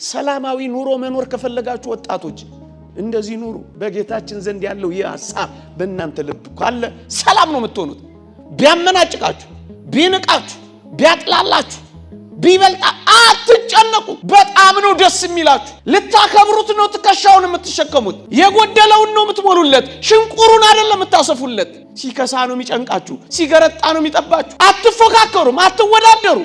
ሰላማዊ ኑሮ መኖር ከፈለጋችሁ ወጣቶች እንደዚህ ኑሩ በጌታችን ዘንድ ያለው የሐሳብ በእናንተ ልብ ካለ ሰላም ነው የምትሆኑት ቢያመናጭቃችሁ ቢንቃችሁ ቢያጥላላችሁ ቢበልጣ አትጨነቁ በጣም ነው ደስ የሚላችሁ ልታከብሩት ነው ትከሻውን የምትሸከሙት የጎደለውን ነው የምትሞሉለት ሽንቁሩን አይደለም የምታሰፉለት ሲከሳ ነው የሚጨንቃችሁ ሲገረጣ ነው የሚጠባችሁ አትፎካከሩም አትወዳደሩ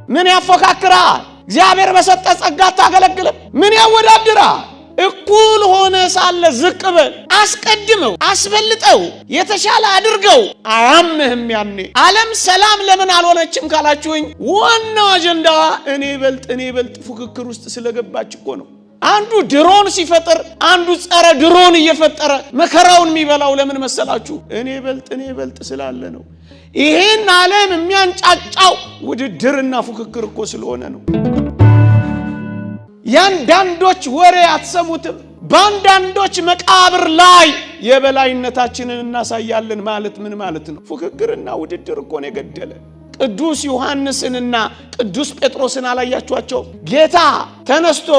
ምን ያፎካክራል እግዚአብሔር በሰጠ ጸጋ ታገለግል ምን ያወዳድራል እኩል ሆነ ሳለ ዝቅ በል አስቀድመው አስበልጠው የተሻለ አድርገው አያምህም ያኔ ዓለም ሰላም ለምን አልሆነችም ካላችሁኝ ዋናው አጀንዳዋ እኔ በልጥ ፉክክር ውስጥ ስለገባች እኮ ነው አንዱ ድሮን ሲፈጠር አንዱ ጸረ ድሮን እየፈጠረ መከራውን የሚበላው ለምን መሰላችሁ እኔ በልጥ ስላለ ነው ይሄን ዓለም የሚያንጫጫው ውድድርና ፉክክር እኮ ስለሆነ ነው ያንዳንዶች ወሬ አትሰሙትም ባንዳንዶች መቃብር ላይ የበላይነታችንን እናሳያለን ማለት ምን ማለት ነው ፉክክርና ውድድር እኮ ነው የገደለ ቅዱስ ዮሐንስንና ቅዱስ ጴጥሮስን አላያችኋቸው ጌታ ተነስቶ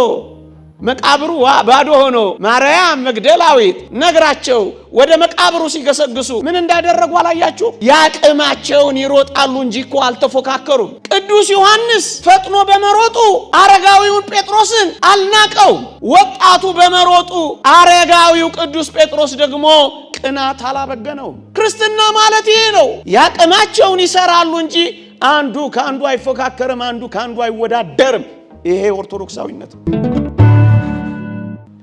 መቃብሩ ባዶ ሆኖ ማርያም መግደላዊት ነግራቸው ወደ መቃብሩ ሲገሰግሱ ምን እንዳደረጉ አላያችሁ ያቅማቸውን ይሮጣሉ እንጂ እኮ አልተፎካከሩም ቅዱስ ዮሐንስ ፈጥኖ በመሮጡ አረጋዊውን ጴጥሮስን አልናቀው ወጣቱ በመሮጡ አረጋዊው ቅዱስ ጴጥሮስ ደግሞ ቅናት አላበገነው ክርስትና ማለት ይሄ ነው ያቅማቸውን ይሰራሉ እንጂ አንዱ ካንዱ አይፎካከርም አንዱ ካንዱ አይወዳደርም ይሄ ኦርቶዶክሳዊነት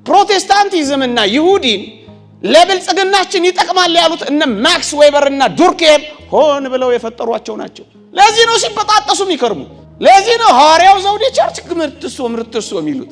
ፕሮቴስታንቲዝምና ይሁዲን ለብልጽግናችን ይጠቅማል ያሉት እነ ማክስ ዌበርና ዱርኬም ሆን ብለው የፈጠሯቸው ናቸው ለዚህ ነው ሲበጣጠሱ የሚከርሙ ለዚህ ነው ሐዋርያው ዘውዴ ቸርች ምርትሶ የሚሉት